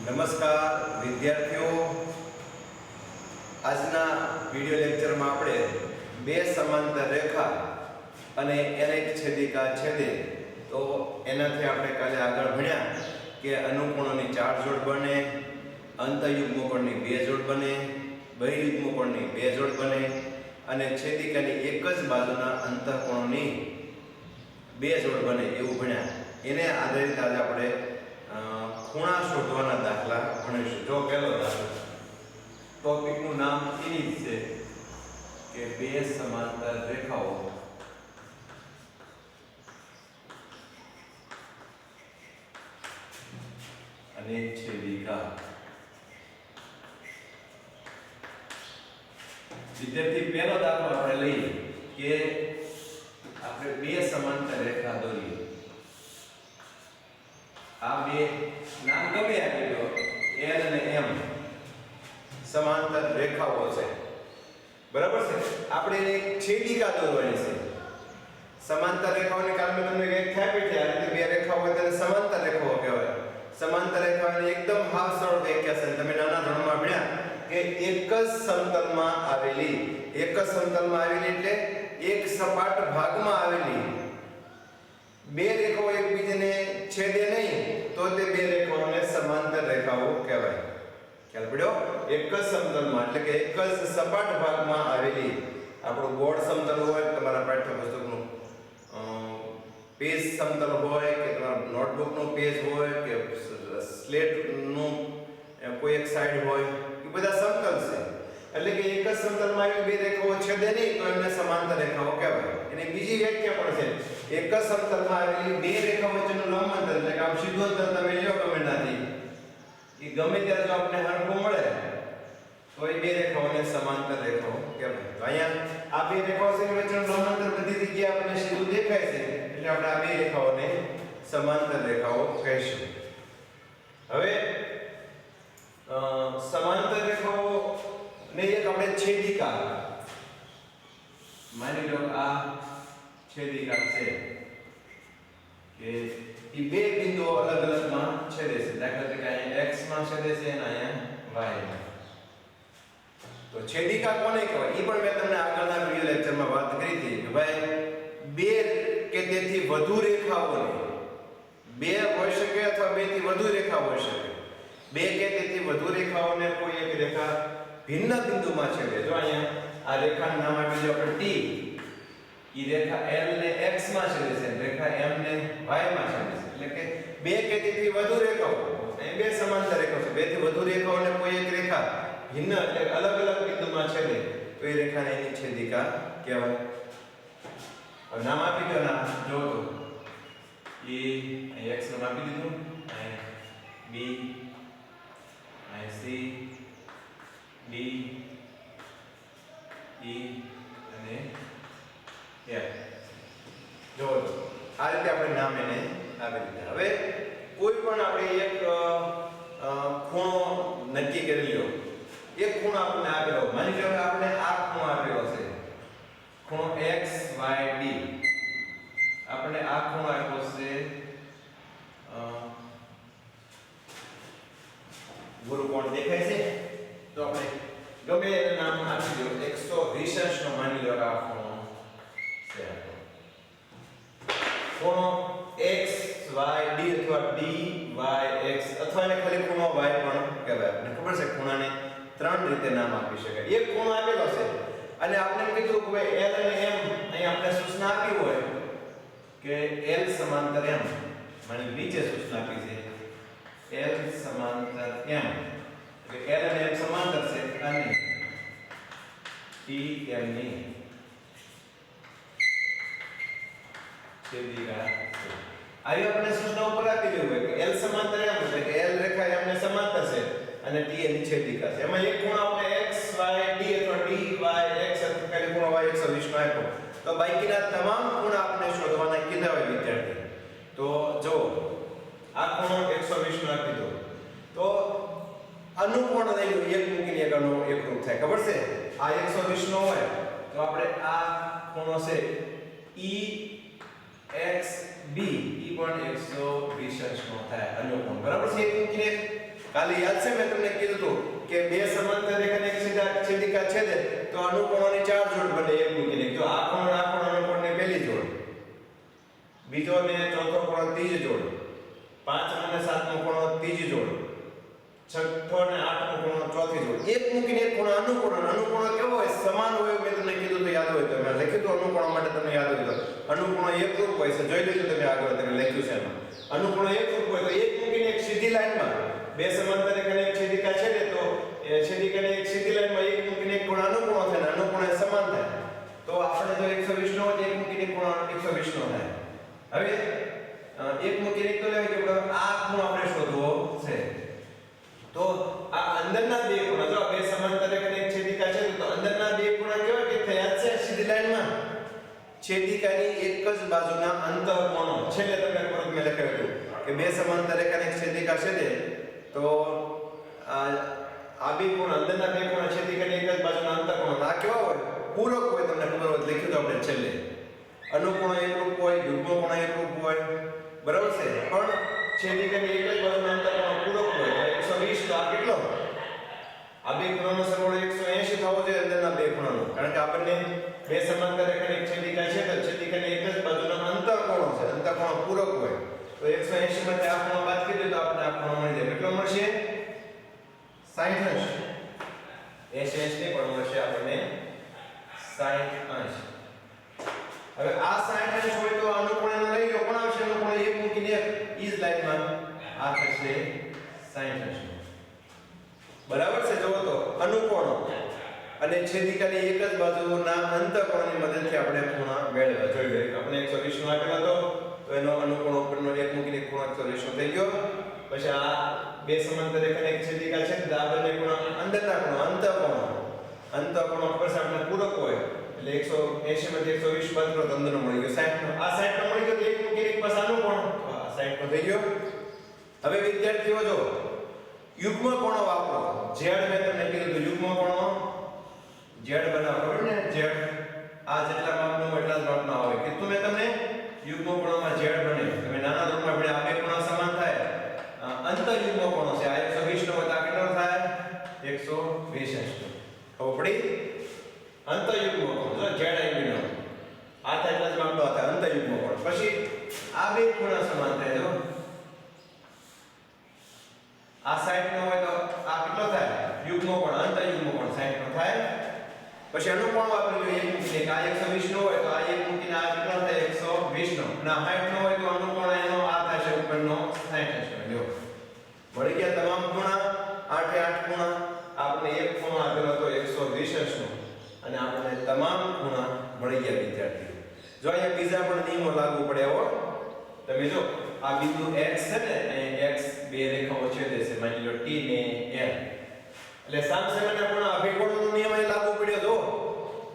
નમસ્કાર વિદ્યાર્થીઓ, આજના વિડિયો લેક્ચરમાં આપણે બે સમાંતર રેખા અને એને એક છેદિકા છેદે તો એનાથી આપણે કાલે આગળ ભણ્યા કે અનુકોણોની 4 જોડ બને, અંતઃયુગ્મકોણની 2 જોડ બને, બહિર્યુગ્મકોણની 2 જોડ બને અને છેદિકાની એક જ બાજુના અંતઃકોણોની 2 જોડ બને એવું ભણ્યા. એને આધારિત આજે આપણે ખૂણા શોધવાના દાખલા ભણીશું. જો પહેલો દાખલો, ટોપિકનું નામ એની છે કે બે સમાંતર રેખાઓ અને છેદિકા. વિદ્યાર્થી, પહેલો દાખલો આપણે લઈએ કે આપણે બે સમાંતર રેખા દોરીએ. આ બે નામ ગમે આપી દો, L અને M સમાંતર રેખાઓ છે, બરાબર છે. આપણે એક છેદિકા દોરવાની છે. સમાંતર રેખાઓની કારણે તમને એક ખ્યાલ છે, આ રીતે બે રેખાઓ હોય તેને સમાંતર રેખાઓ કહેવાય. સમાંતર રેખાઓની એકદમ હાવ સરળ વ્યાખ્યા છે. તમે નાના ધોરણમાં ભણ્યા કે એક જ સમતલમાં આવેલી એટલે એક સપાટ ભાગમાં આવેલી બે રેખાઓ એકબીજાને છેદે નહીં તો તે બે રેખાઓને સમાંતર રેખાઓ કહેવાય. ખ્યાલ પડ્યો? એક જ સમતલમાં એટલે કે એક જ સપાટ ભાગમાં આવેલી. આપણું બોર્ડ સમતલ હોય, તમારા પાઠ્યપુસ્તકનું પેજ સમતલ હોય કે તમારા નોટબુકનું પેજ હોય કે સ્લેટનું કોઈ એક સાઈડ હોય, એ બધા સમતલ છે. એટલે કે એક જ સમતલમાં આવી બે રેખાઓ છેદે નહીં તો એમને સમાંતર રેખાઓ કહેવાય. એની બીજી વ્યાખ્યા પણ છે, એક જ સમતલમાં આવેલી બે રેખાઓ વચ્ચેનું લંબ અંતર એટલે કે આમ સીધું અંતર તમે લ્યો ગમે ત્યાંથી, એ ગમે ત્યારે જો આપણે હરખું મળે તો એ બે રેખાઓને સમાંતર રેખાઓ કહેવાય. તો અહીંયા આ બે રેખાઓ છે વચ્ચેનું લંબ અંતર બધી જગ્યાએ આપણને સીધું દેખાય છે એટલે આપણે આ બે રેખાઓને સમાંતર રેખાઓ કહીશું. હવે સમાંતર રેખાઓ ને એક આપણે છેદિકા માની લો. આ છેદિકા છે કે એ બે બિંદુઓ અલગ અલગમાં છેદે છે. દાખલા તરીકે અહીંયા x માં છેદે છે અને અહીંયા y માં. તો છેદિકા કોને કહેવાય? એ પણ મેં તમને આગળના વિડિયો લેક્ચરમાં વાત કરી હતી કે ભાઈ બે કે તેથી વધુ રેખાઓને, બે હોઈ શકે અથવા બે થી વધુ રેખા હોઈ શકે, બે કે તેથી વધુ રેખાઓને કોઈ એક રેખા ભિન્ન બિંદુમાં છેદે. જો અહીંયા આ રેખાનું નામ આપી દો આપણે T. ઈ રેખા L ને x માં છેદે છે, રેખા M ને y માં છેદે છે. એટલે કે બે કે તેથી વધુ રેખાઓ, એ બે સમાંતર રેખાઓ છે. બે થી વધુ રેખાઓને કોઈ એક રેખા ભિન્ન એટલે અલગ અલગ બિંદુમાં છેદે તો એ રેખાને એની છેદિકા કહેવાય. હવે નામ આપી દો. નામ જો તો એ x નું આપી દીધું, B, C, D, E અને F. જો આ રીતે આપણે નામ એને આપી દીધા. હવે કોઈ પણ આપણે એક ખૂણો નક્કી કરી લ્યો. એક ખૂણો આપણને આપેલો, માની લો આપણે આ ખૂણો આપેલો છે, ખૂણો x y d. આપણે આ ખૂણો આપ્યો છે ગુરુકોણ દેખાય છે, તો આપણે ગમે એનું નામ આપી દો. 120 નો માની લો આ ખૂણો છે. ખૂણો x y d અથવા d y x અથવા એને ખાલી ખૂણો y પણ કહેવાય. આપણે ખબર છે ખૂણાને ત્રણ રીતે નામ આપી શકાય. એક ખૂણો આપેલો છે અને આપણે કીધું કે ભાઈ L અને M, અહીં આપણે સૂચના આપી હોય કે L સમાંતર M, મને નીચે સૂચના આપી છે L સમાંતર M, એટલે L અને M સમાંતર છે અને T M ની છેદિકા છે. આવી આપણે સૂચના ઉપર આપી દેવું હોય કે L સમાંતર M એટલે કે L રેખા M ને સમાંતર છે અને T એની છેદિકા છે. એમાં એક ખૂણો આપણે x y d અથવા d y x અથવા ખાલી ખૂણો y 120 નો આપ્યો તો બાકીના તમામ ખૂણા આપણે શોધવાના કીધા હોય વિદ્યાર્થી. તો જો આ ખૂણો 120 નો આપી દો તો અનુકોણ લઈ લો, એક મૂકીને એક એકરૂપ થાય. ખબર છે આ 120 નો હોય તો આપણે આ ખૂણો છે E x b ઈ પણ 120 નો થાય અનુકોણ. બરાબર છે? એક મૂકીને કાલે યાદ છે મેં તમને કીધું હતું કે બે સમાંતર રેખાને એક છેદિકા છેદે તો અનુકોણોની ચાર જોડ બને એક મૂકીને. જો આ કોણ અનુકોણની પહેલી જોડ, બીજો ને ચોથો કોણ ત્રીજી જોડ, પાંચમો અને સાતમો કોણ ત્રીજી જોડ, છઠ્ઠો અને આઠમો કોણ ચોથી જોડ. એક મૂકીને એક કોણ અનુકોણ કેવો હોય? સમાન હોય. મેં તમને કીધું તો યાદ હોય તો મેં લખ્યું તો અનુકોણ માટે તમને યાદ હોય તો અનુકોણ એકરૂપ હોય છે. જોઈ લેજો તમે આગળ તમે લખ્યું છે એમાં અનુકોણ એકરૂપ હોય તો એક મૂકીને એક સીધી લાઈનમાં બે સમાંતર રેખાને એક છેદિકા છેદે તો એ છેદિકાને એક સીધી લાઈનમાં એક મૂકીને એક કોણ અનુકોણ થાય ને અનુકોણ સમાન થાય. તો આપણે જો 120 નો હોય એક મૂકીને કોણ 120 નો થાય. હવે એક મૂકીને એક તો લેવા કે આ ખૂણો આપણે શોધવો છે. તો આ અંદરના બે ખૂણા જો બે સમાંતર રેખાને એક છેદિકા છે તો અંદરના બે ખૂણા કેવા કે થયા છે સીધી લાઈનમાં છેદિકાની એક જ બાજુના અંતઃકોણો. છેલ્લે તમને પૂર્વ મેં લખાવ્યું હતું કે બે સમાંતર રેખાને એક છેદિકા છેદે તો આ બે ખૂણા અંદરના બે ખૂણા છેદિકાની એક જ બાજુના અંતઃકોણો આ કેવા હોય? પૂરક હોય. તમને ખબર હોય લખ્યું તો આપણે છેલ્લે અનુકોણ એકરૂપ હોય, યુગ્મ કોણ એકરૂપ હોય, બરાબર છે. પણ છેદિકાની એક જ બાજુના અંતઃકોણ પૂરક હોય. 120 તો આ કેટલો? આ બે ખૂણાનો સરવાળો 180 થવો જોઈએ અંદરના બે ખૂણાનો. કારણ કે આપણને બે સમાંતર રેખાની એક છેદિકા છે તો છેદિકાની એક જ બાજુના અંતઃકોણો છે. અંતઃકોણ પૂરક હોય તો 180 માંથી આ ખૂણો બાદ કરી દો તો આપણે આ ખૂણો મળી જાય. કેટલો મળશે? 60 અંશ. 80 અંશ નહીં પણ મળશે આપણને 60 અંશ. હવે આ 60 અંશ હોય તો અનુકોણ એનો લઈ લો. કોણ આવશે અનુકોણ? એક મૂકીને એક ઈ જ લાઈનમાં આ થશે 60 અંશ. બરાબર છે. જોવો તો અનુકોણો અને છેદિકાની એક જ બાજુના અંતઃકોણની મદદથી આપણે ખૂણા મેળવ્યા. જોઈ લો આપણે 120 નો આપેલો હતો તો એનો અનુકોણ ઉપરનો એક મૂકીને ખૂણો 120 નો થઈ ગયો. પછી આ બે સમાંતર રેખાને એક છેદિકા છે તો આ બંને ખૂણા અંદરના ખૂણા અંતઃકોણો પર આપણે પૂરક હોય એટલે 180 માંથી 120 બાદ કરો તો અંદરનો મળી ગયો 60 નો. આ 60 નો મળી ગયો તો એક મૂકીને એક પાસ અનુકોણ તો આ 60 નો થઈ ગયો. હવે વિદ્યાર્થીઓ જો યુગ્મ કોણો વાપરો. ઝેડ મેં તમને કીધું તો યુગ્મ કોણો ઝેડ બનાવો ને ઝેડ આ જેટલા માપનો હોય એટલા જ માપના આવે. કીધું મેં તમને યુગ્મ કોણોમાં ઝેડ બને. તમે નાના ધોરણમાં ભણ્યા આ બે ખૂણા સમાન થાય. અંતઃયુગ્મ કોણો છે આ 120 નો હોય તો આ કેટલો થાય? 120 અંશ. ખબર પડી? અંતઃયુગ્મ કોણ જો ઝેડ આવી નો આ થાય એટલા જ માપનો થાય અંતઃયુગ્મ કોણ. પછી આ બે ખૂણા સમાન થાય. જો આ 60 નો હોય તો આ કેટલો થાય? યુગ્મ કોણ અંતઃયુગ્મ કોણ 60 નો થાય. પછી અનુકોણ વાપરી લો. એક મૂકીને આ 120 નો હોય તો આ એક મૂકીને આ કેટલો થાય? 120 નો. અને 60 નો હોય તો અનુકોણ એનો આ થશે ઉપરનો 60 અંશ. જો મળી ગયા તમામ ખૂણા 8 એ 8 ખૂણા. આપણે એક ખૂણો આપેલો હતો 120 અંશનો અને આપણને તમામ ખૂણા મળી ગયા વિદ્યાર્થીઓ. જો અહીંયા બીજા પણ નિયમો લાગુ પડે હો. તમે જો આ બિંદુ x છે ને અહીં x બે રેખાઓ છેદે છે માની લો t ને l એટલે સામસામેના ખૂણા અભિકોણનો નિયમ અહીં લાગુ પડ્યો. જો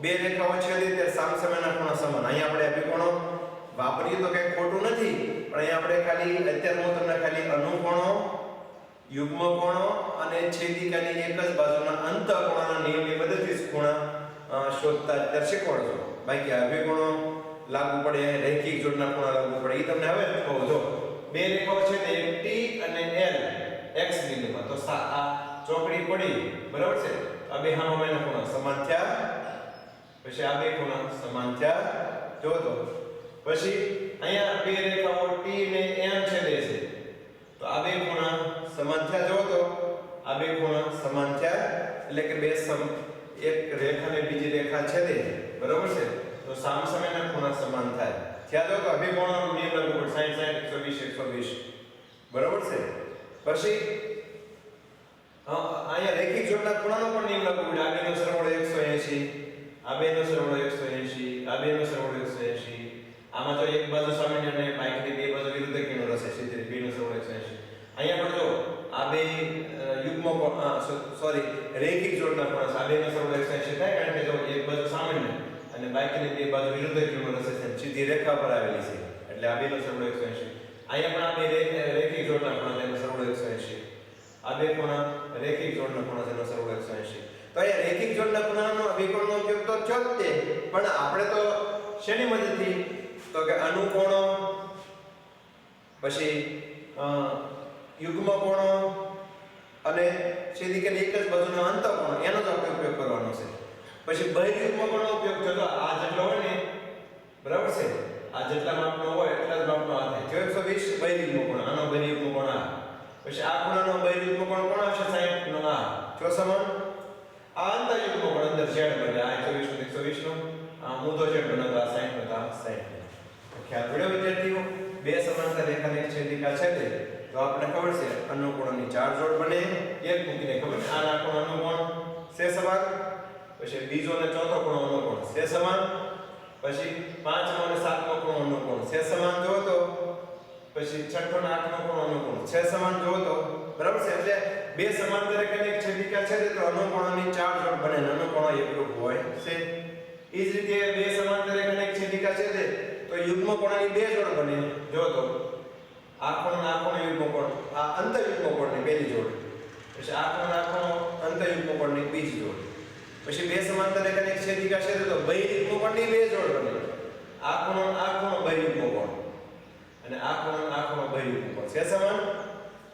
બે રેખાઓ છેદે ત્યારે સામસામેના ખૂણા સમાન. અહીં આપણે અભિકોણો વાપરીએ તો કંઈ ખોટું નથી પણ અહીં આપણે ખાલી અત્યારે હું તમને ખાલી અનુકોણો યુગ્મ કોણો અને છેદિકાની એક જ બાજુના અંતઃકોણના નિયમની મદદથી ખૂણા શોધતા અત્યારે શીખવાડજો. બાકી અભિકોણો લાગુ પડે રૈખિક જોડના ખૂણા લાગુ પડે એ તમને હવે કહું. જો બે રેખાઓ છે તે t અને l x બિંદુમાં તો આ ચોકડી પડી બરાબર છે. આ બે સામેના ખૂણા સમાન થયા. પછી આ બે ખૂણા સમાન થયા. જો તો પછી અહીંયા બે રેખાઓ t ને m છેદે છે તો આ બે ખૂણા સમાન થયા. જો તો આ બે ખૂણા સમાન થયા એટલે કે બે એક રેખા ને બીજી રેખા છેદે બરાબર છે તો સામસામેના ખૂણા સમાન થાય. થયા. જો તો અભિકોણનો નિયમ લાગુ પડે 60 60 120 120 બરાબર છે. પછી અહીંયા રૈખિક જોડના ખૂણાનો પણ નિયમ લાગુ પડે. આ બેનો સરવાળો 180, આ બેનો સરવાળો 180, આ બેનો સરવાળો 180. આમાં તો એક બાજુ સામાન્ય અને બાકીની બે બાજુ વિરુદ્ધ કિરણો રહેશે સીધી બેનો સરવાળો 180. અહીંયા પણ જો આ બે યુગ્મ સોરી રૈખિક જોડના ખૂણા છે. આ બેનો સરવાળો 180 થાય કારણ કે જો એક બાજુ સામાન્ય અને બાકીની બે બાજુ વિરુદ્ધ કિરણો રહેશે સીધી રેખા પર આવેલી છે એટલે આ બેનો સરવાળો 180. અહીંયા પણ આ બે રૈખિક જોડના ખૂણા તેનો સરવાળો 180. આ બે ખૂણા રૈખિક જોડના ખૂણા તેનો સરવાળો 180. તો અહીંયા રૈખિક જોડના ખૂણાનો અભિકોણનો ઉપયોગ તો થયો જ તે પણ આપણે તો શેની મદદથી તો કે અનુકોણો પછી યુગ્મ કોણો અને છેદિકાની એક જ બાજુનો અંતઃકોણ એનો જ આપણે ઉપયોગ કરવાનો છે. પછી બહિર્યુગ્મ કોણનો ઉપયોગ થતો આ જેટલો હોય ને બરાબર છે આ જેટલા માપનો હોય એટલા જ માપનો આ થાય 120 બહિર્યુગ્મ કોણ આનો બહિર્યુગ્મ કોણ આ પછી આ ખૂણાનો બહિર્યુગ્મ કોણ કોણ આવશે 60 નો આ જો સમાન આ અંતઃયુગ્મ કોણ અંદર z બને આ 120 નો 120 નો આ ઊંધો z બને તો આ 60 નો તો આ 60 નો ખ્યાલ પડ્યો વિદ્યાર્થીઓ બે સમાંતર રેખાની એક છેદિકા છેદે તો આપણે ખબર છે અનુકોણોની ચાર જોડ બને એક મૂકીને ખબર છે આના કોણ અનુકોણ છે સમાન પછી બીજો અને ચોથો કોણ અનુકોણ છે સમાન પછી પાંચમો અને સાતમો કોણ અનુકોણ છે સમાન જો તો પછી છઠ્ઠો અને આઠમો કોણ અનુકોણ છે સમાન જો તો બરાબર છે એટલે બે સમાંતર રેખાની એક છેદિકા છે તો અનુકોણોની ચાર જોડ બને અને અનુકોણો એકરૂપ હોય છે. એ જ રીતે બે સમાંતર રેખાની એક છેદિકા છે તો યુગ્મ કોણની બે જોડ બને જો તો આ કોણ યુગ્મ કોણ આ અંતઃયુગ્મ કોણની પહેલી જોડ પછી આ કોણ અંતઃયુગ્મ કોણની બીજી જોડ પછી બે સમાંતર રેખાની એક છેદિકા છે તો બહિર્યુગ્મ કોણની બે જોડ બને આ કોણ બહિર્યુગ્મ કોણ અને આ કોણ બહિર્યુગ્મ કોણ છે સમાન.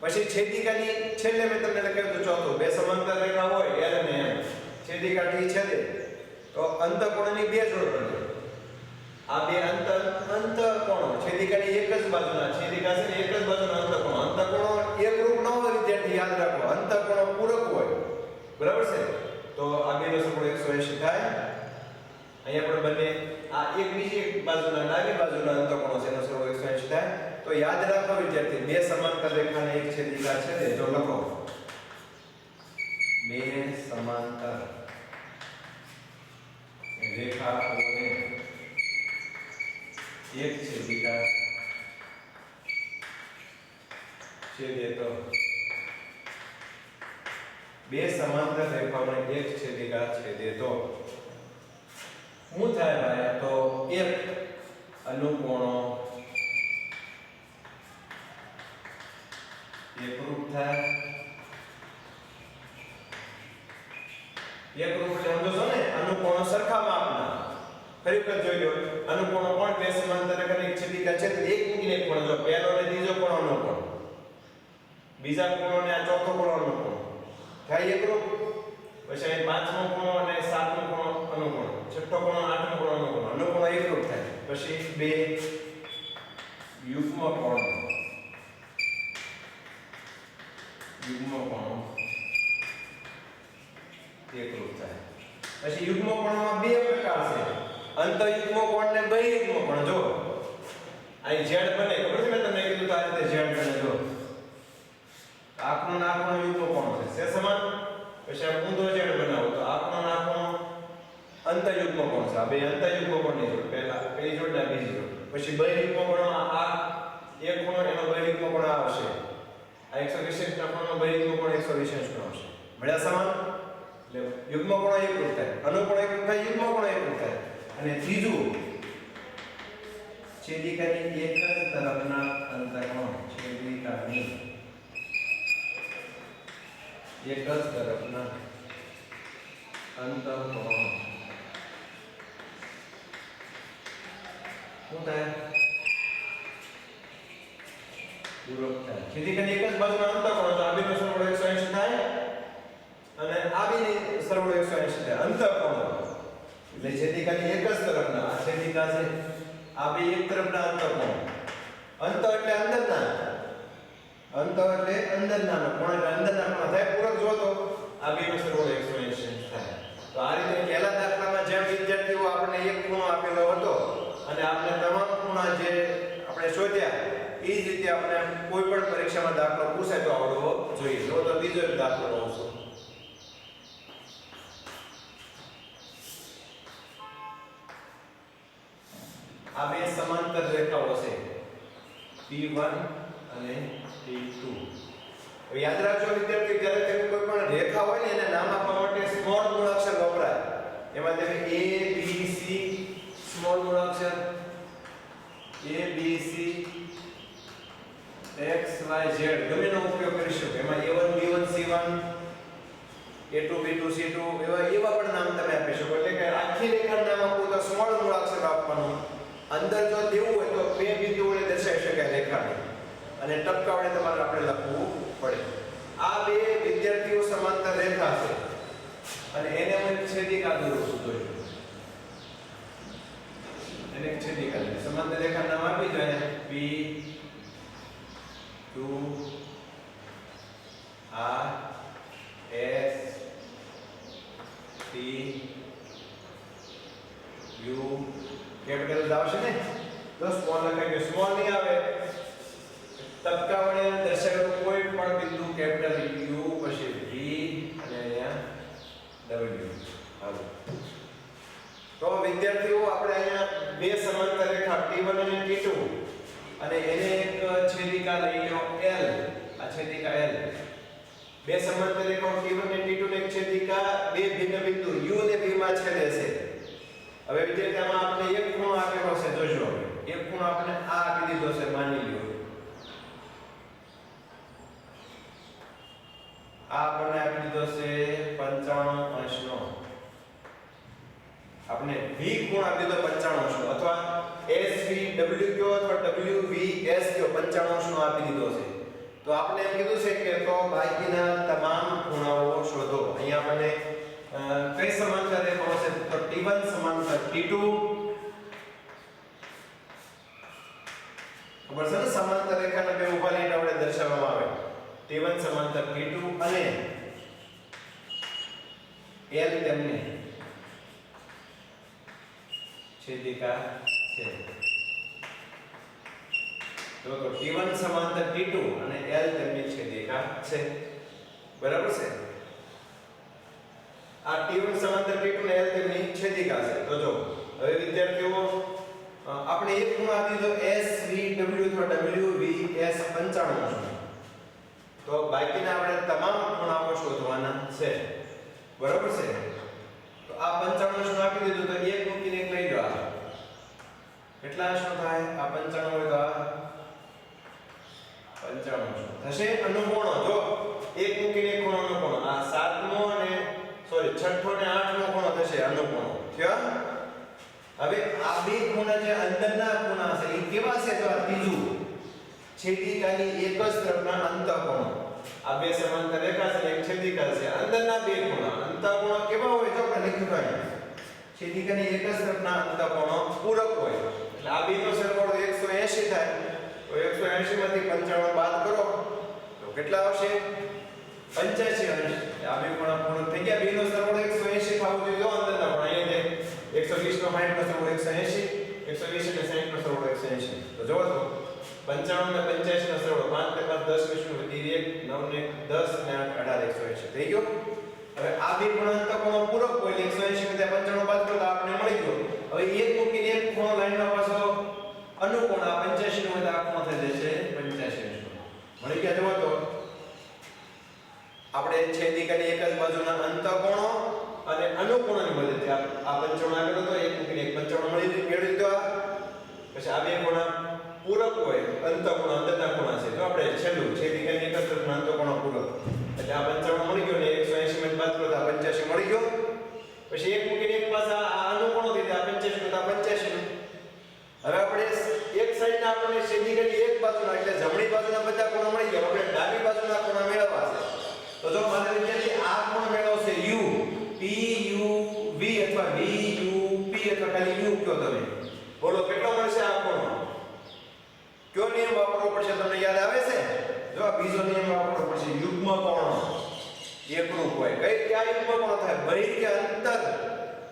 પછી છેદિકાની છેલ્લે મેં તમને લખ્યું હતું ચોથું બે સમાંતર રેખા હોય L અને M છેદિકા T છેદે તો અંતઃકોણની બે જોડ બને આ બે અંતઃકોણો છેદિકાની એક જ બાજુના છેદિકા છે ને એક જ બાજુના અંતઃકોણો એકરૂપ ન હોય વિદ્યાર્થી યાદ રાખો અંતઃકોણો પૂરક હોય બરાબર છે તો આ બેનો સરવાળો 180 થાય. અહીંયા પણ બંને આ એક બીજી એક બાજુના ડાબી બાજુના અંતઃકોણો છે એનો સરવાળો 180 થાય. તો યાદ રાખો વિદ્યાર્થી બે સમાંતર રેખાને એક છેદિકા છે જો લખો બે સમાંતર રેખાઓને એક છેદિકા છેદે તો બે સમાંતર રેખાઓને એક છેદિકા છેદે તો શું થાય ભાઈ તો એક અનુકોણો એકરૂપ થાય એકરૂપ એટલે સમજો છો ને અનુકોણો સરખા માપના ફરી વખત જોઈ લો અનુકોણો પણ બે સમાંતર રેખાની એક છેદિકા છે એક મૂકીને એક કોણ જો પહેલો અને ત્રીજો કોણ અનુકોણ બીજા કોણ અને આ ચોથો કોણ અનુકોણ થાય એકરૂપ પછી અહીં પાંચમો કોણ અને સાતમો કોણ અનુકોણ છઠ્ઠો કોણ આઠમો કોણ અનુકોણ એકરૂપ થાય. પછી બે યુગ્મ કોણ એકરૂપ થાય. પછી યુગ્મ કોણમાં બે પ્રકાર છે અંતઃયુગ્મ કોણ ને બહિર્યુગ્મ કોણ જો અહીં z બને ખબર છે મેં તમને કીધું તો આ રીતે z બને જો આખનો યુગ્મ કોણ છે સમાન પછી આ ઊંધો z બનાવો તો આખનો અંતઃયુગ્મ કોણ છે આ બે અંતઃયુગ્મ કોણની જોડ પહેલી જોડ ને બીજી જોડ પછી બહિર્યુગ્મ કોણમાં આ એક કોણ એનો બહિર્યુગ્મ કોણ આવશે આ 120 ના કોણનો બહિર્યુગ્મ કોણ 120 નો આવશે મળ્યા સમાન એટલે યુગ્મ કોણ એકરૂપ થાય અનુકોણ એકરૂપ થાય યુગ્મ કોણ એકરૂપ થાય. અને ત્રીજું છેદિકાની એક જ તરફના અંતઃકોણ છેદિકાની એક જ તરફના અંતઃકોણ શું થાય પૂરક થાય. છેદિકાની એક જ બાજુના અંતઃકોણ તો આ બેનો સરવાળો 180 થાય અને આ બેની સરવાળો 180 થાય અંતઃકોણ એટલે છેદિકાની એક જ તરફના આ છેદિકા છે આ બે એક તરફના અંતઃકોણ અંત એટલે અંદરના કોણ એટલે અંદરના કોણ થાય પૂરક જો તો આ બેનો સરવાળો 180 થાય. તો આ રીતે પહેલા દાખલામાં જેમ વિદ્યાર્થીઓ આપણને એક ખૂણો આપેલો હતો અને આપણે તમામ ખૂણા જે આપણે શોધ્યા એ જ રીતે આપણે કોઈ પણ પરીક્ષામાં દાખલો પૂછાય તો આવડવો જોઈએ. જો તો બીજો એક દાખલો લઉં છું. આ બે સમાંતર રેખાઓ છે P1 અને P2. હવે યાદ રાખજો વિદ્યાર્થી જ્યારે તમે કોઈ પણ રેખા હોય ને એને નામ આપવા માટે સ્મોલ મૂળાક્ષર વપરાય. એમાં તમે A B C સ્મોલ મૂળાક્ષર A B C X Y Z ગમેનો ઉપયોગ કરી શકો. એમાં A1 B1 C1 A2 B2 C2 એવા પણ નામ તમે આપી શકો. એટલે કે આખી રેખાનું નામ આપવું તો સ્મોલ મૂળાક્ષર આપવાનું. અંદર જો દેવું હોય તો બે બિંદુ વડે દર્શાવી શકાય રેખાને અને ટપકા વડે તમારે આપણે લખવું પડે. આ બે વિદ્યાર્થી સમાંતર રેખા છે અને એને હું છેદિકા દોરું છું જોજો એને છેદિકા દોરું સમાંતર રેખા નામ આપી દો એને P Q R S T U capital આવશે ને તો સ્મોલ લખાય સ્મોલ નહીં આવે તબકા વડે દર્શાવેલું કોઈ પણ બિંદુ કેપિટલ U પછી V અને અહીંયા W હાલો તો વિદ્યાર્થીઓ આપણે અહીંયા બે સમાંતર રેખા T1 અને T2 અને એને એક છેદિકા લઈ લો L આ છેદિકા L બે સમાંતર રેખાઓ T1 અને T2 ને એક છેદિકા બે ભિન્ન બિંદુ U અને V માં છેદે છે હવે વિદ્યાર્થી આમાં આપણે એક ખૂણો આપેલો છે જોજો એક ખૂણો આપણે આ આપી દીધો છે માની લ્યો આ આપણને આપી દીધો છે 95 અંશનો આપણે V ખૂણો આપી દીધો 95 અંશનો અથવા SVW કયો અથવા WVS કયો 95 અંશનો આપી દીધો છે તો આપણે એમ કીધું છે કે તો બાકીના તમામ ખૂણાઓ શોધો અહીંયા આપણને કઈ સમાંતર રેખાઓ છે તો T1 સમાંતર T2 ખબર છે ને સમાંતર રેખાના બે ઊભા લીટા વડે દર્શાવવામાં આવે T1 સમાંતર T2 અને L તેમને છેદિકા છે તો T1 સમાંતર T2 અને L તેમની છેદિકા છે બરાબર છે આ T1 સમાંતર T2 ને L તેમની છેદિકા છે તો જો હવે વિદ્યાર્થીઓ આપણે એક ખૂણો આપી દીધો SVW અથવા WVS 95 અંશ તો બાકીના આપણે તમામ ખૂણાઓ શોધવાના છે બરાબર છે તો આ 95 અંશ આપી દીધું તો એક મૂકીને એક લઈ લો આ કેટલા અંશનો થાય આ 95 હોય તો આ 95 અંશ થશે અનુકોણો જો એક મૂકીને એક ખૂણો અનુકોણો આ 7મો અને છઠ્ઠો ને 8મો ખૂણો થશે અનુકોણો થયો હવે આ બે ખૂણા જે અંદરના ખૂણા છે એ કેવા છે તો આ ત્રીજું છેદિકાની એક જ તરફના અંતઃકોણો આ બે સમાંતર રેખા છે એક છેદિકા છે અંદરના બે ખૂણા અંતઃકોણો કેવા હોય તો આપણે લખ્યું છે છેદિકાની એક જ તરફના અંતઃકોણો પૂરક હોય એટલે આ બેનો સરવાળો 180 થાય તો 180 માંથી 95 બાદ કરો તો કેટલા આવશે 85 અંશ આ બે ખૂણા પૂરક થઈ ગયા બેનો સરવાળો 180 થવો જોઈએ તો અંદરના ખૂણા અહીંયા 120 નો 60 નો સરવાળો 180 120 એટલે 60 નો સરવાળો 180 તો જોવો તો 95 ને 85 નો સરવાળો 5 ને 5 10 20 વધી 1 9 ને 10 ને 8 18 180 થઈ ગયો હવે આ બે ખૂણા અંતઃકોણો પૂરક હોય એટલે 180 માંથી 95 બાદ કરો તો આપણે મળી ગયો હવે એક મૂકીને એક ખૂણો લાઈનનો પાછો અનુકોણ આ 85 નો હોય તો આ ખૂણો થઈ જશે 85 મળી ગયા જોવો તો આપણે છેદિકાની એક જ બાજુના અંતઃકોણો અને અનુકોણોની મદદથી આ 95 આગળ તો એક મૂકીને એક 95 મેળવી લીધો પછી આ બે ખૂણા પૂરક હોય અંતઃકોણ અંદરના ખૂણા છે તો આપણે છેલ્લું છેદિકાની એક જ તરફના અંતઃકોણો પૂરક એટલે આ 95 મળી ગયો ને 180 માંથી બાદ કરો તો આ 85 મળી ગયો પછી એક મૂકીને એક પાછા આ અનુકોણો થઈ જાય 85 નું તો આ 85 નું હવે આપણે એક સાઈડના આપણને છેદિકાની એક બાજુના એટલે જમણી બાજુના બધા ખૂણા મળી ગયા આપણે ડાબી બાજુના ખૂણા મેળવવા છે તો જો મારે વિદ્યાર્થી આ ખૂણો મેળવશે U P U V અથવા V U P અથવા ખાલી U કયો તમે બોલો કેટલો મળશે આ ખૂણો કયો નિયમ વાપરવો પડશે તમને યાદ આવે છે જો આ બીજો નિયમ વાપરવો પડશે યુગ્મ કોણ એકરૂપ હોય કઈ ક્યાં યુગ્મ કોણ થાય બહિર કે અંતર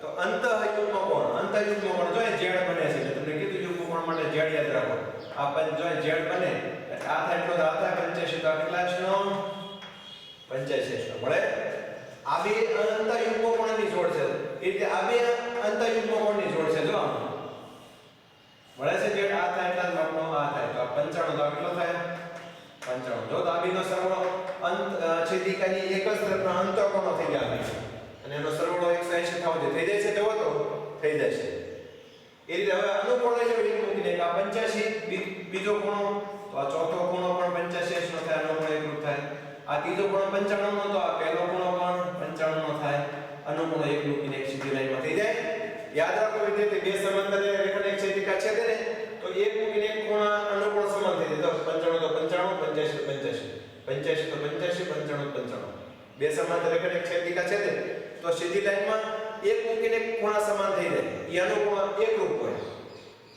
તો અંતઃ યુગ્મ કોણ અંતઃ યુગ્મ કોણ જો ઝેડ બને છે તમને કીધું યુગ્મ કોણ માટે ઝેડ યાદ રાખો આ પણ જો ઝેડ બને એટલે આ થાય એટલો આ થાય 85 તો આ કેટલા છે 85 મળે આ બે અંતઃ યુગ્મ કોણની જોડ છે એ રીતે આ બે અંતઃ યુગ્મ કોણની જોડ છે જો મળે છે જે આ થાય એટલા માપનો આ થાય તો 95 તો કેટલો થાય 95 જો દાબીનો સરવાળો છેદિકાની એક જ તરફના અંતઃકોણો થઈ ગયા અને એનો સરવાળો 180 થવો જોઈએ થઈ જાય છે જુઓ તો થઈ જશે એ રીતે હવે અનુકોણ લઈ જવું મૂકીને કે આ 85 બીજો ખૂણો તો આ ચોથો ખૂણો પણ 85 નો થાય અનુકોણ એકરૂપ થાય આ ત્રીજો ખૂણો 95 નો તો આ પહેલો ખૂણો પણ 95 નો થાય અનુકોણ એક મૂકીને એક સીધી લાઈનમાં થઈ જાય યાદ રાખો વિદ્યાર્થી બે સમાંતર રેખાને એક છેદિકા છેદે ને તો એક મૂકીને એક ખૂણા અનુકોણ સમાન થઈ જાય તો 95 તો 95 85 તો 85 85 તો 85 95 તો 95 બે સમાંતર રેખાને એક છેદિકા છેદે તો સીધી લાઈનમાં એક મૂકીને ખૂણા સમાન થઈ જાય. એ અનુકોણ એકરૂપ હોય.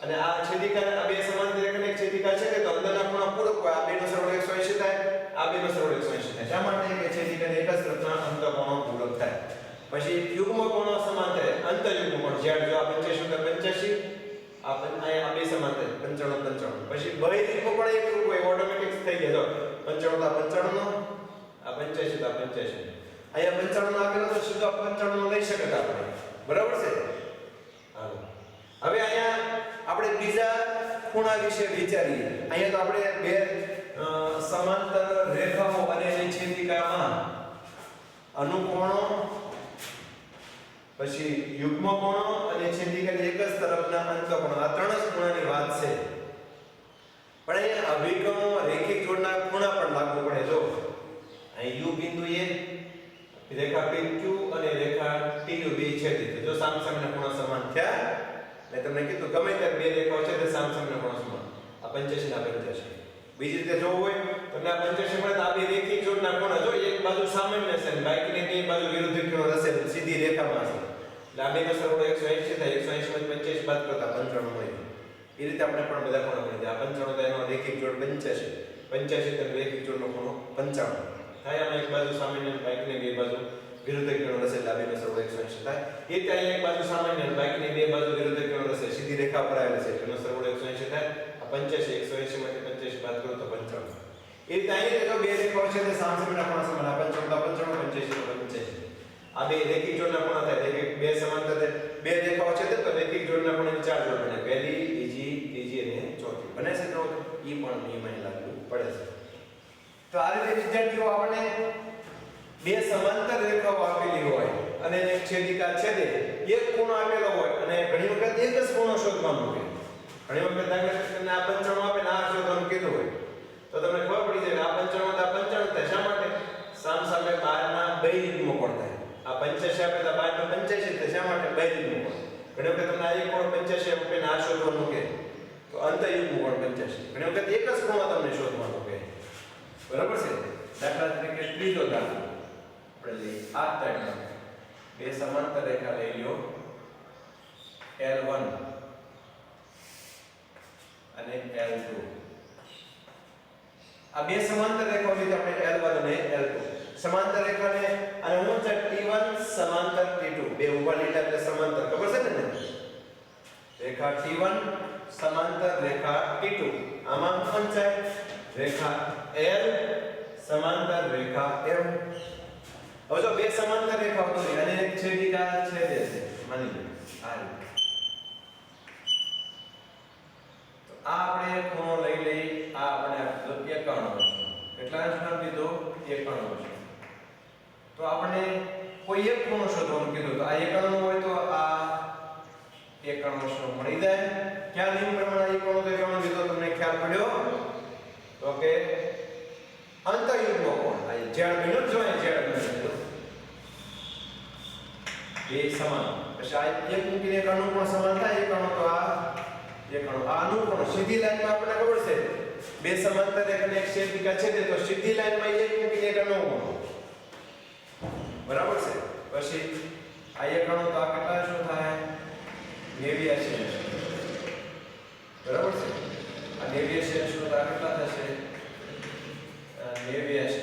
અને આ છેદિકા આ બે સમાંતર રેખાને એક છેદિકા છેદે તો અંદરના ખૂણા પૂરક હોય. આ બેનો સરવાળો 180 થાય, આ બેનો સરવાળો 180 થાય. શા માટે કે છેદિકાને એક જ તરફના અંતકોણો પૂરક થાય. પછી યુગ્મ કોણો સમાંતર અંતયુગ્મ કોણ જ્યાં જો આ 85 આ બે સમાંતર 95 પછી બહિર્યુગ્મ પણ એકરૂપ હોય. ઓટોમેટિક થઈ જાય. જો 95 નો આ 85 તો 85 અહીંયા 95 નો આપેલો તો સીધો 95 નો લઈ શકતા આપણે. બરાબર છે. હાલો હવે અહીંયા આપણે બીજા ખૂણા વિશે વિચારીએ. અહીંયા તો આપણે બે સમાંતર રેખાઓ અને એની છેદિકામાં અનુકોણો પછી યુગ્મ કોણો અને છેદિકાની એક જ તરફના અંતકોણો આ ત્રણ જ ખૂણાની વાત છે. પણ અહીંયા અભિગમો રેખિક જોડના ખૂણા પણ લાગુ પડે. જો અહીં યુ બિંદુએ રેખા PQ અને રેખા TU બે છેદે છે. જો સામસામેના ખૂણા સમાન થયા. મેં તમને કીધું ગમે ત્યારે બે રેખાઓ છે તે સામસામેના ખૂણા સમાન. આ 85 ના 85. બીજી રીતે જોવું હોય તો આ 85 મળે તો આ બે રેખિક જોડના ખૂણા જો એક બાજુ સામાન્ય છે બાકીની બે બાજુ વિરુદ્ધ ખૂણો હશે સીધી રેખામાં છે. એટલે આ બેનો સરવાળો 180 થાય. 180 માંથી 85 બાદ કરતા 95 મળે. એ રીતે આપણે પણ બધા ખૂણા મળી જાય. આ 95 તો એનો રેખિક જોડ 85. 85 તો રેખિક જોડનો ખૂણો 55 થાય. આમાં એક બાજુ સામાન્ય અને બાકીની બે બાજુ વિરુદ્ધ કિરણો હશે એટલે આ બેનો સરવાળો 180 થાય. એ ત્યાં એક બાજુ સામાન્ય અને બાકીની બે બાજુ વિરુદ્ધ કિરણો હશે સીધી રેખા પર આવેલ છે એનો સરવાળો 180 થાય. આ 85 180 માંથી 85 બાદ કરો તો 55. એ રીતે અહીં જો બે રેખાઓ છે તે સામસામેના ખૂણા સમાન. આ 55 તો 55 85 તો 85. આ બે રેખિક જોડના ખૂણા થાય. બે સમાંતર બે રેખાઓ છે તો રેખિક જોડના ખૂણાની ચાર જોડ બને. પહેલી, બીજી, ત્રીજી અને ચોથી બને છે. તો એ પણ નિયમમાં લાગુ પડે છે. તો આ રીતે વિદ્યાર્થીઓ આપણે બે સમાંતર રેખાઓ આપેલી હોય અને એક છેદિકા છેદે એક ખૂણો આપેલો હોય અને ઘણી વખત એક જ ખૂણો શોધવાનો હોય. ઘણી વખત દાખલા તરીકે આ 95 આપે ને આ શોધવાનું કીધું હોય તો તમને ખબર પડી જાય કે આ 95 આ 95 થાય. શા માટે? સામસામે બારના બહિર્યુગ્મ કોણ થાય. આ 85 આપે તો બારના 85 થાય. શા માટે? બહિર્યુગ્મ કોણ. ઘણી વખત તમને આ એક કોણ 85 આપે ને આ શોધવાનું કહે તો અંતયુગ્મ કોણ 85. ઘણી વખત એક જ ખૂણો તમને શોધવાનો કહે. બરાબર છે. દાખલા તરીકે ત્રીજો દાખલો આપણે લઈએ. આ ટાઈપનો બે સમાંતર રેખા લઈ લો L1 અને L2. આ બે સમાંતર રેખાઓ લીધી આપણે L1 અને L2. સમાંતર રેખાને અને હું છે T1 સમાંતર T2 બે ઉભા લીટા એટલે સમાંતર. ખબર છે ને? રેખા T1 સમાંતર રેખા T2. આમાં કોણ છે? રેખા L સમાંતર રેખા M. હવે જો બે સમાંતર રેખાઓ દોરી અને એક છેદિકા છેદે છે માની લો આ રીતે. તો આ આપણે ખૂણો લઈ લઈ. આ આપણે 91 કેટલા અંશનો કીધો? 91 અંશ. તો આપણે કોઈ એક ખૂણો શોધવાનું કીધું તો આ 91 હોય તો આ 91 અંશનો મળી જાય. ક્યાં નિયમ પ્રમાણે 91 તો 91 કીધો તમને ખ્યાલ પડ્યો? તો કે અંતયુગ્મ કોણ. આ ઝેડ બિંદુ જોઈએ ઝેડ બિંદુ બે સમાન. પછી આ એક મૂકીને એક અનુકોણ સમાન થાય. એક અણુ તો આ એક અણુ આ અનુકોણ સીધી લાઈનમાં આપણને ખબર છે બે સમાંતર રેખાને એક છેદિકા છેદે તો સીધી લાઈનમાં એક મૂકીને એક અનુકોણ. બરાબર છે. પછી આ એક અણુ તો આ કેટલા શું થાય? 89 અંશ. બરાબર છે. આ 89 અંશ નો આ કેટલા થશે? 89 અંશ.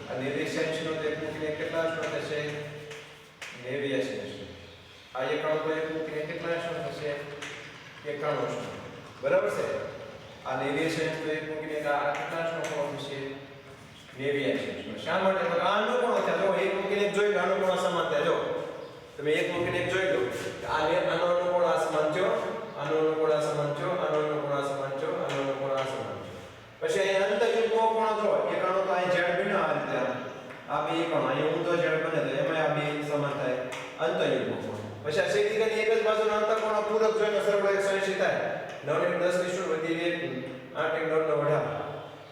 આ 89 અંશ નો એક મૂકીને કેટલા અંશ થશે? 89 અંશ. આ એક અણુ તો એક મૂકીને કેટલા અંશ થશે? 91 અંશ. બરાબર છે. આ 89 અંશ તો એક મૂકીને આ કેટલા અંશનો ખૂણો થશે? 89 અંશ. શા માટે? તો આ અનુકોણો છે. જો એક મૂકીને એક જોઈ લો અનુકોણો સમાન થાય. જો તમે એક મૂકીને એક જોઈ લો આ આનો અનુકોણ આ સમાન થયો, આનો અનુકોણ આ સમાન થયો, આનો અનુકોણ આ સમાન થયો, આનો અનુકોણ આ સમાન થયો. પછી અહીં અંતયુગ્મ કોણ જો એક અણુ તો અહીં ઝેડ બન્યો આ રીતે આ બે કોણ અહીં ઊંધો ઝેડ બને તો એમાં આ બે સમાન થાય અંતયુગ્મ કોણ. પછી આ છેદિકાની એક જ બાજુનો અંતકોણ પૂરક જોઈને સરવાળો 180 થાય. 9 ને 10 ની શું વધી 8 ને 9 નો વડા.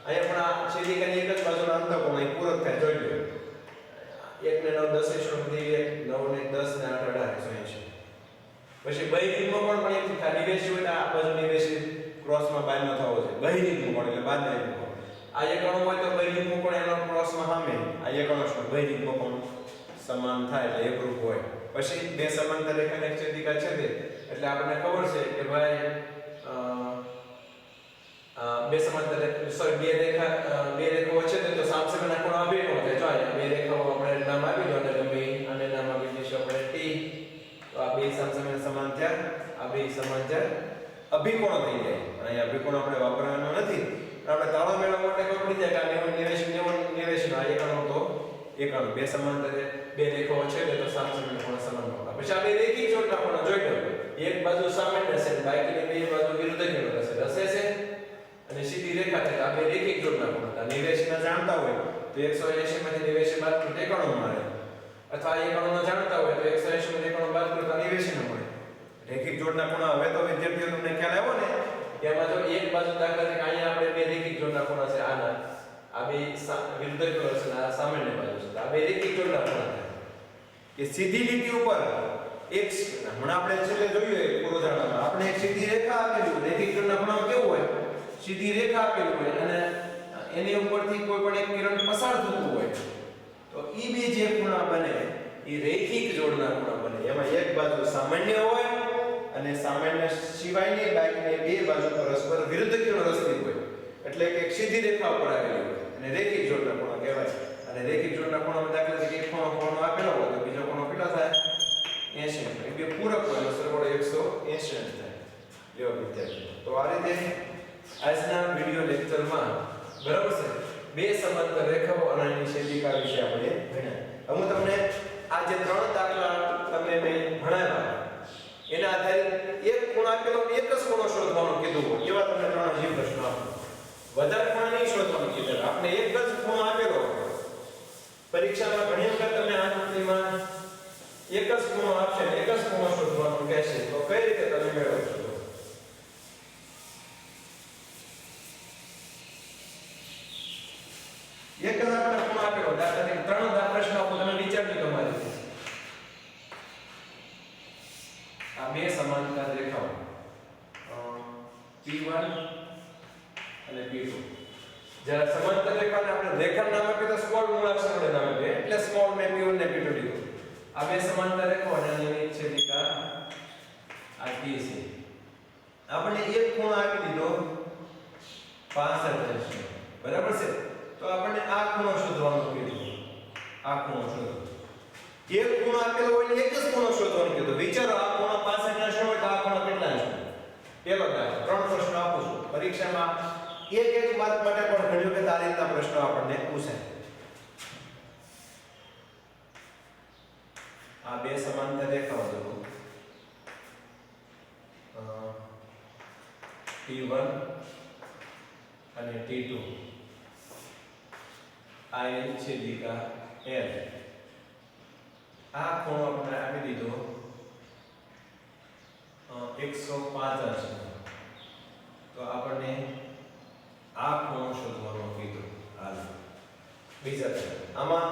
અહીંયા પણ આ છેદિકાની એક જ બાજુનો અંતકોણ અહીં પૂરક થાય. જોઈ લો 1 ને 9 10 ની શું વધી 9 ને 10 ને 8 180. પછી બહિર્યુગ્મ કોણ પણ એક નિવેશી હોય તો આ બાજુ નિવેશી ક્રોસમાં બાદ ન થવો છે. બહિર્યુગ્મ કોણ એટલે બાદ ના યુગ્મ. આ એકણો હોય તો બહિર્મુખ કોણ એનો ક્રોસમાં સામે આ એકણો છે બહિર્મુખ કોણ સમાન થાય એટલે એકરૂપ હોય. પછી બે સમાંતર રેખાને એક છેદિકા છેદે એટલે આપણને ખબર છે કે ભાઈ બે સમાંતર બે રેખાઓ છે તો સામસામેના ખૂણા અભિકોણ થાય. જો આ બે રેખાઓ આપણે નામ આપી દો અને ગમે આને નામ આપી દઈશું આપણે T. તો આ બે સામસામે સમાન થયા, આ બે સમાંતર અભિકોણ થઈ જાય. અહીંયા અભિકોણ આપણે વાપરવાનો નથી. આપણે તાળો મેળવવા માટે ખબર પડી જાય કે આ નિવેશન આ એકણો તો એકણો બે સમાંતર બે રેખાઓ છે તો સામસામેના ખૂણા સમાન હોય. પછી આ બે રેખીય જોડના ખૂણા જોઈ લો. એક બાજુ સામાન્ય છે બાકીની બે બાજુ વિરુદ્ધ કિરણ હશે. હશે છે અને સીધી રેખા છે આ બે રેખીય જોડના ખૂણા. નિવેશન જાણતા હોય તો 180 માંથી નિવેશન બાદ કરો તો એકણો મળે, અથવા એકણો જાણતા હોય તો 180 માંથી એકણો બાદ કરો તો નિવેશન મળે. રેખીય જોડના ખૂણા હવે તો વિદ્યાર્થીઓ તમને ખ્યાલ આવ્યો ને એમાં જો એક બાજુ દાખલા તરીકે અહીંયા આપણે બે રેખીય જોડના ખૂણા છે આના આ બે વિરુદ્ધ કિરણ છે આ સામાન્ય બાજુ છે. આ બે રેખીય જોડના ખૂણા થાય કે સીધી લીટી ઉપર એક હમણાં આપણે છેલ્લે જોયું પૂરો જાણવામાં આપણે એક સીધી રેખા આપેલી હોય. રેખીય જોડના ખૂણામાં કેવું હોય સીધી રેખા આપેલી હોય અને એની ઉપરથી કોઈ પણ એક કિરણ પસાર થતું હોય તો ઈ બે જે ખૂણા બને ઈ રેખિક જોડના ખૂણા બને. એમાં એક બાજુ સામાન્ય હોય અને સામાન્ય સિવાયની બાકીની બે બાજુ પરસ્પર વિરુદ્ધ કિરણ રચતી હોય એટલે કે એક સીધી રેખા ઉપર આવેલી હોય અને રેખિક જોડના ખૂણા કહેવાય. અને રેખિક જોડના ખૂણામાં દાખલા તરીકે એક ખૂણો આપેલો હોય તો બીજો ખૂણો કેટલો થાય 80. એ બે પૂરક હોય તો સરવાળો 180 થાય. લ્યો વિદ્યાર્થીઓ તો આ રીતે આજના વિડિયો લેક્ચરમાં બરાબર છે બે સમાંતર રેખાઓ અને એની છેદિકા વિશે આપણે ભણ્યા. હવે હું તમને આ જે ત્રણ દાખલા તમને મેં ભણાવ્યા એના આધારે એક ખૂણો આપેલો એક જ ખૂણો શોધવાનો કીધું હોય એવા તમને ત્રણ હજી પ્રશ્નો આપો. વધારે ખૂણા નહીં શોધવાનું કીધું. આપણે એક જ ખૂણો આપેલો પરીક્ષામાં ઘણી વખત તમે આ નોટમાં એક જ ખૂણો આપશે એક જ ખૂણો શોધવાનો કહેશે તો કઈ રીતે તમે મેળવશો? એક જ આપણે ખૂણો આપેલો દાખલા તરીકે ત્રણ પ્રશ્ન આપો તમે વિચારજો તમારી રીતે. આ બે સમાંતર રેખાઓ P1 અને P2 જ્યારે સમાંતર રેખાને આપણે રેખાનું નામ આપીએ તો સ્મોલ મૂળાક્ષર વડે નામ આપીએ એટલે સ્મોલ મેં P1 ને P2 લીધું. આ બે સમાંતર રેખાઓ અને એની છેદિકા આ T છે. આપણે એક ખૂણો આપી દીધો 65°. બરાબર છે તો આપણને આ ખૂણો શોધવાનું કીધું. આ ખૂણો શોધો. એક ખૂણો આપેલો હોય એક જ ખૂણો શોધવાનું કીધું. વિચારો આ ખૂણો 65° હોય તો આ ખૂણો કેટલા છે? પેલો દાખલો ત્રણ પ્રશ્નો આપું છું પરીક્ષામાં એક વાત માટે પણ ઘણી વખત આ રીતના પ્રશ્નો આપણને પૂછાય. આ બે સમાંતર રેખાઓ જો T1 અને T2 આ એની છેદિકા L. આ ખૂણો આપણે આપી દીધો 105°. તો આપણને આ ખૂણો શોધવાનો કીધું. હાલ બીજા આમાં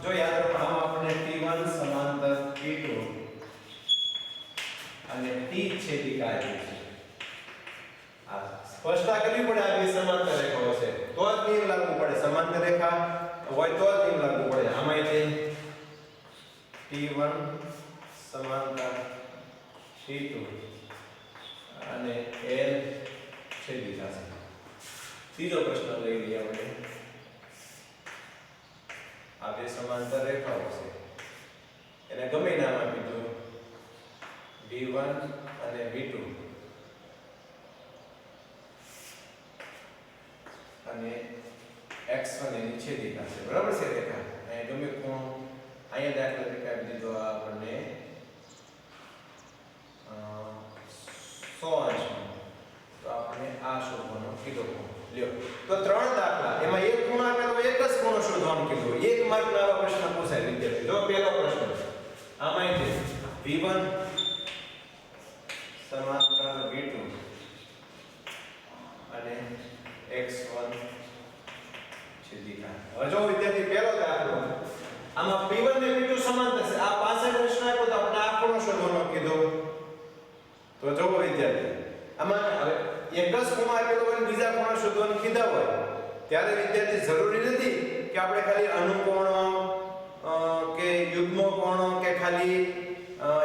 જો યાદ રાખો આમાં આપણે T1 સમાંતર T2 અને T છેદિકા આપી છે. આ સ્પષ્ટતા કરવી પડે આ બે સમાંતર રેખાઓ છે તો જ નિયમ લાગુ પડે. સમાંતર રેખા હોય તો જ નિયમ લાગુ પડે. આમાં એટલે T1 સમાંતર T2 અને L છેદિકા છે. ત્રીજો પ્રશ્ન લઈ લઈએ આપણે. આ બે સમાંતર રેખાઓ છે એને ગમે નામ આપી દો V1 અને V2 અને x1 એની છેદિકા છે. બરાબર છે રેખા અહીં ગમે ખૂણો અહીંયા દાખલા તરીકે આપી દીધો આપણને 100°. તો આપણે આ શોધવાનો કીધો. લ્યો તો ત્રણ દાખલા એમાં એક ખૂણો આપેલો એક જ ખૂણો શોધવાનું કીધું. એક માર્કનો આવા પ્રશ્ન પૂછાય વિદ્યાર્થી. જો પહેલો પ્રશ્ન આમાં છે V1 સમાંતર V2 અને x1 છેદિકા. હવે જો વિદ્યાર્થી પહેલો દાખલો આમાં P1 ને P2 સમાંતર છે. આ 65 પ્રશ્ન આપ્યો તો આપણે આ ખૂણો શોધવાનો કીધો. તો જો વિદ્યાર્થી આમાં હવે એક જ ખૂણો આપેલો હોય બીજા ખૂણા શોધવાનું કીધા હોય ત્યારે વિદ્યાર્થી જરૂરી નથી કે આપણે ખાલી અનુકોણો કે યુગ્મકોણો કે ખાલી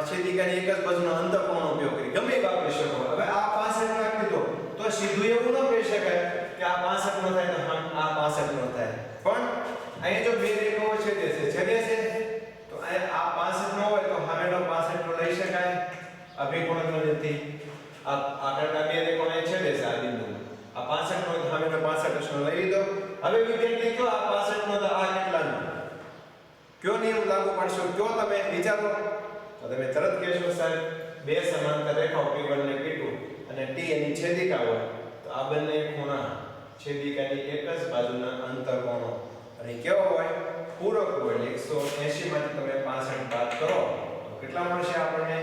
છેદિકાની એક જ બાજુનો અંતઃકોણનો ઉપયોગ કરી ગમે એ વાપરી શકો. હવે આ 65 રાખી દો તો સીધું એવું ન કહી શકાય કે આ 65 નો થાય તો આ 65 નો થાય. પણ અહીંયા જો બે રેખાઓ છેદે છે તો આ 65 નો હોય તો સામેનો 65 નો લઈ શકાય અભિકોણત્વથી. આ આગળના બે રેખાઓ છેદે છે આ બિંદુ. આ 65 નો સામેનો 65 નો લઈ લીધો. હવે વિદ્યાર્થી કયો આ 65 નો તો આ કેટલાનો કયો નિયમ લાગુ પડશે કયો તમે વિચારો તો તમે તરત કહેશો સાહેબ બે સમાંતર રેખાઓ P1 અને P2 અને T એની છેદિકા હોય તો આ બંને ખૂણા છેદિકાની એક જ બાજુના અંતઃકોણો અને કેવો હોય પૂરક હોય. 180 માંથી તમે 65 બાદ કરો તો કેટલા મળશે આપણને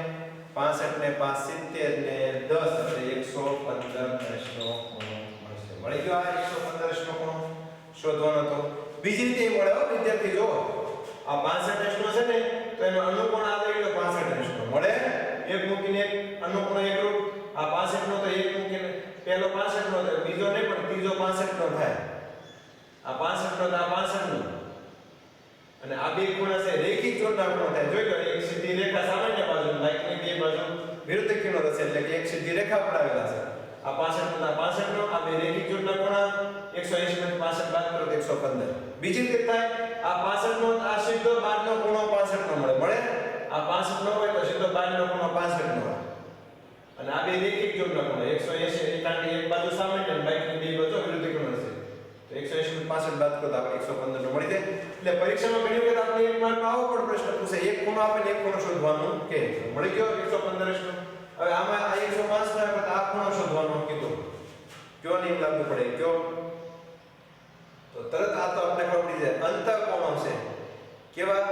65 ને 5 70 ને 10 એટલે 115 નો ખૂણો મળશે. મળી ગયો આ 115 નો ખૂણો શોધવાનો તો બીજી રીતે મળે હો વિદ્યાર્થી જો આ 65 નો છે ને તો એનો અનુકોણ આ લઈ લો 65 નો મળે એક મૂકીને એક અનુકોણ એકરૂપ. આ 65 નો તો એક મૂકીને પહેલો 65 નો થાય બીજો નહીં પણ ત્રીજો 65 નો થાય. આ 65 નો તો આ 65 નો અને આ બે ખૂણા છે રેખિક જોડના ખૂણા થાય. જોઈ લો એક સીધી રેખા સામાન્ય બાજુ બાકીની બે બાજુ વિરુદ્ધ કિરણો રચે એટલે કે એક સીધી રેખા પડાવેલા છે. આ 65 નો 65 નો આ બે રેખિક જોડના ખૂણા 180 માંથી 65 બાદ કરો તો 115. બીજી રીતે થાય આ 65 નો આ સીધો 12 નો ખૂણો 65 નો મળે આ 65 નો હોય તો સીધો 12 નો ખૂણો 65 નો મળે. અને આ બે રેખિક જોડના ખૂણા 180 કારણ કે એક બાજુ સામાન્ય અને બાકીની બે બાજુ વિરુદ્ધ કિરણો છે તો 180 માંથી 65 બાદ કરો તો આપણે 115 નો મળી જાય. એટલે પરીક્ષામાં ઘણી વખત આપણે એક માર્કનો આવો પણ પ્રશ્ન પૂછે એક ખૂણો આપે ને એક ખૂણો શોધવાનું કે મળી ગયો 115 નો. હવે આમાં આ 105 ના કરતા આ ખૂણો શોધવાનો કીધું કયો નિયમ લાગુ પડે કયો તો તરત આ તો આપણે ખબર પડી જાય અંતઃકોણો છે કેવા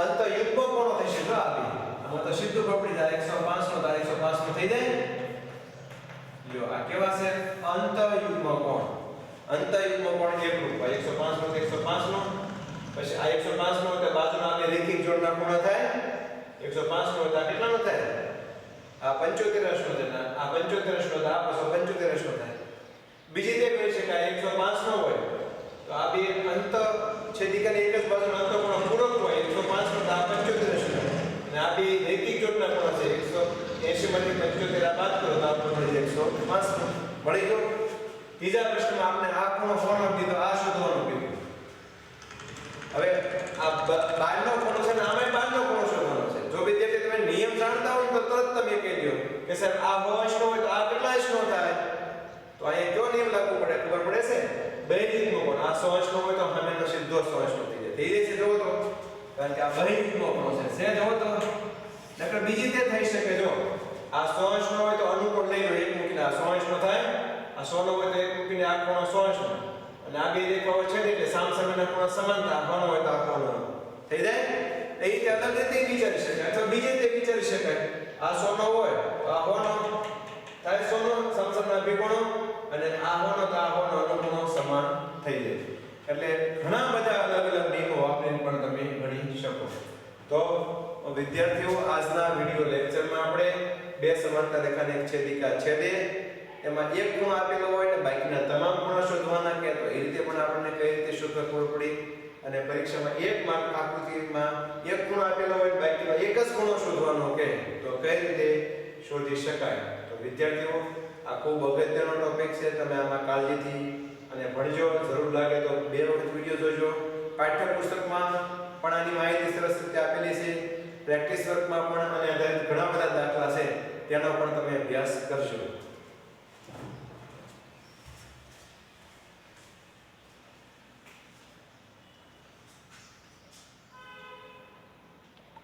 અંતઃયુગ્મ કોણો થશે જો આપી આમાં તો સીધું ખબર પડી જાય 105 નો તો 105 નો થઈ જાય. લ્યો આ કેવા છે અંતઃયુગ્મ કોણ. અંતઃયુગ્મ કોણ એકરૂપ 105 નો 105 નો પછી આ 105 નો તો બાજુના બે રેખિક જોડના ખૂણા થાય 105 નો તો કેટલાનો થાય આ 75 નો થાય આ 75 નો તો આ 75 નો થાય. બીજી રીતે કહી શકાય 105 નો હોય તો આ બે અંત છેદિકાની એક જ બાજુનો અંતઃકોણ પૂરક હોય 105 નો તો આ 75 નો અને આ બે રેખિક જોડના ખૂણા છે 180 માંથી 75 આ બાદ કરો તો આપણને મળી જાય 105 નો મળી ગયો. ત્રીજા પ્રશ્નમાં આપણે આ ખૂણો શોધવાનો કીધો આ શોધવાનું કીધું. હવે આ 12 નો ખૂણો છે ને આમાંય 12 નો ખૂણો શોધવાનો છે. જો વિદ્યાર્થી તમે નિયમ જાણતા હોય તો તરત તમે કહી દો કે સર આ 100 નો હોય તો આ કેટલા નો થાય તો અહીંયા કયો નિયમ લાગુ પડે ખબર પડે છે બહિર્યુગ્મ કોણ. આ 100 નો હોય તો સામેનો સીધો 100 નો થઈ જાય. થઈ જાય છે જોવો તો કારણ કે આ બહિર્યુગ્મ કોણ છે જોવો તો નકર બીજી રીતે થઈ શકે. જો આ 100 નો હોય તો અનુકોણ લઈ લો એક મૂકીને આ 100 નો થાય આ 100 નો હોય તો એક મૂકીને આ ખૂણો 100 નો અને આ બે રેખાઓ છે એટલે સામસામેના ખૂણા સમાનતા કોણ હોય તો આ કોણ થઈ જાય. એ રીતે અલગ રીતે વિચારી શકાય અથવા બીજી રીતે વિચારી શકાય આ 100 નો હોય તો આ કોણ થાય 100 નો સામસામેના બે કોણો અને આ કોણ તો આ કોણ અનુકોણો સમાન થઈ જાય. એટલે ઘણા બધા અલગ અલગ નિયમો વાપરીને પણ તમે ગણી શકો. તો વિદ્યાર્થીઓ આજના વિડિયો લેક્ચરમાં આપણે બે સમાંતર રેખાની એક છેદિકા છેદે એમાં એક ખૂણો આપેલો હોય ને બાકીના તમામ ખૂણા શોધવાના કે તો એ રીતે પણ આપણને કઈ રીતે શોધવા ખબર પડી. અને પરીક્ષામાં એક માર્ક આકૃતિમાં એક ખૂણો આપેલો હોય બાકીનો એક જ ખૂણો શોધવાનો કે તો કઈ રીતે શોધી શકાય. તો વિદ્યાર્થીઓ આ ખૂબ અગત્યનો ટોપિક છે. તમે આમાં કાળજીથી અને ભણજો. જરૂર લાગે તો બે વખત વિડિયો જોજો. પાઠ્યપુસ્તકમાં પણ આની માહિતી સરસ રીતે આપેલી છે. પ્રેક્ટિસ વર્કમાં પણ અને આધારિત ઘણા બધા દાખલા છે તેનો પણ તમે અભ્યાસ કરજો.